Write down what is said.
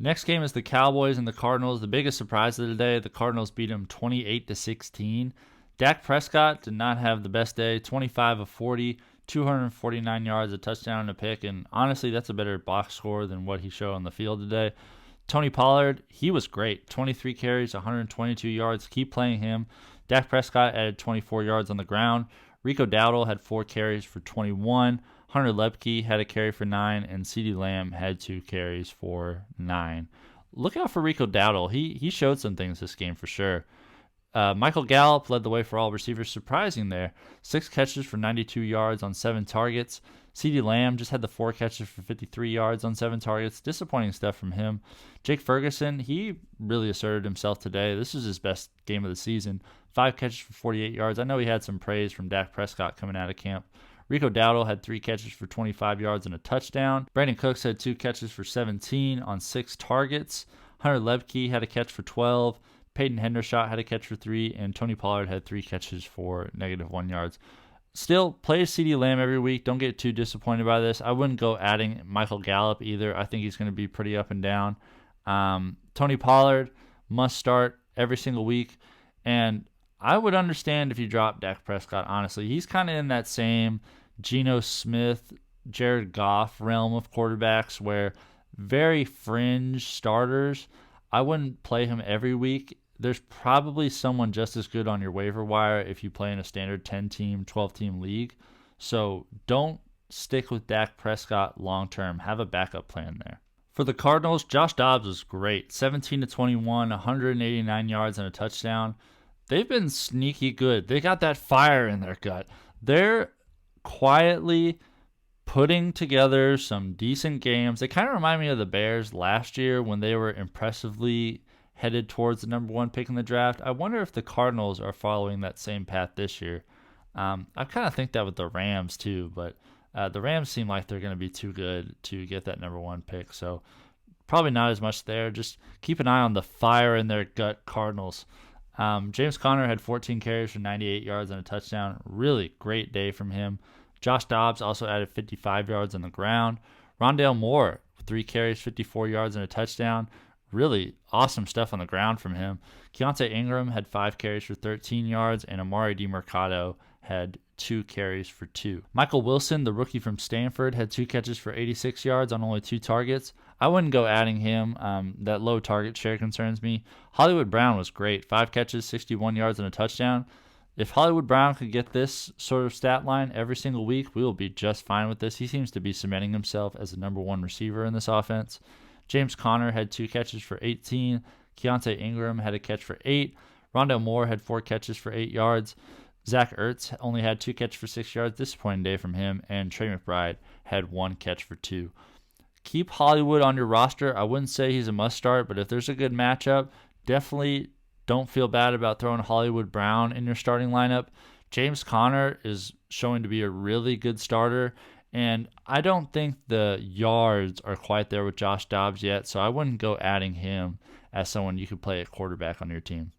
Next game is the Cowboys and the Cardinals. The biggest surprise of the day, the Cardinals beat them 28-16. Dak Prescott did not have the best day, 25 of 40, 249 yards, a touchdown and a pick, and honestly, that's a better box score than what he showed on the field today. Tony Pollard, he was great. 23 carries, 122 yards. Keep playing him. Dak Prescott added 24 yards on the ground. Rico Dowdle had 4 carries for 21. Hunter Lepke had a carry for 9, and CeeDee Lamb had 2 carries for 9. Look out for Rico Dowdle. He showed some things this game for sure. Michael Gallup led the way for all receivers, surprising there. 6 catches for 92 yards on 7 targets. CeeDee Lamb just had the 4 catches for 53 yards on 7 targets. Disappointing stuff from him. Jake Ferguson, he really asserted himself today. This is his best game of the season. 5 catches for 48 yards. I know he had some praise from Dak Prescott coming out of camp. Rico Dowdle had 3 catches for 25 yards and a touchdown. Brandin Cooks had 2 catches for 17 on 6 targets. Hunter Lepke had a catch for 12. Peyton Hendershot had a catch for 3, and Tony Pollard had 3 catches for -1 yards. Still, play CeeDee Lamb every week. Don't get too disappointed by this. I wouldn't go adding Michael Gallup either. I think he's going to be pretty up and down. Tony Pollard must start every single week, and I would understand if you drop Dak Prescott, honestly. He's kind of in that same Geno Smith, Jared Goff realm of quarterbacks where very fringe starters. I wouldn't play him every week. There's probably someone just as good on your waiver wire if you play in a standard 10-team, 12-team league. So don't stick with Dak Prescott long-term. Have a backup plan there. For the Cardinals, Josh Dobbs was great. 17-21, 189 yards and a touchdown. They've been sneaky good. They got that fire in their gut. They're quietly putting together some decent games. They kind of remind me of the Bears last year when they were impressively headed towards the number 1 pick in the draft. I wonder if the Cardinals are following that same path this year. I kind of think that with the Rams too, but the Rams seem like they're going to be too good to get that number 1 pick. So probably not as much there. Just keep an eye on the fire in their gut Cardinals. James Conner had 14 carries for 98 yards and a touchdown. Really great day from him. Josh Dobbs also added 55 yards on the ground. Rondale Moore, 3 carries, 54 yards and a touchdown. Really awesome stuff on the ground from him. Keontae Ingram had 5 carries for 13 yards, and Amari DiMercado had 2 carries for 2. Michael Wilson, the rookie from Stanford, had 2 catches for 86 yards on only 2 targets. I wouldn't go adding him. That low target share concerns me. Hollywood Brown was great. 5 catches, 61 yards, and a touchdown. If Hollywood Brown could get this sort of stat line every single week, we will be just fine with this. He seems to be cementing himself as the number 1 receiver in this offense. James Conner had 2 catches for 18. Keontae Ingram had a catch for 8. Rondale Moore had 4 catches for 8 yards. Zach Ertz only had 2 catches for 6 yards. Disappointing day from him. And Trey McBride had 1 catch for 2. Keep Hollywood on your roster. I wouldn't say he's a must start, but if there's a good matchup, definitely don't feel bad about throwing Hollywood Brown in your starting lineup. James Conner is showing to be a really good starter, and I don't think the yards are quite there with Josh Dobbs yet, so I wouldn't go adding him as someone you could play at quarterback on your team.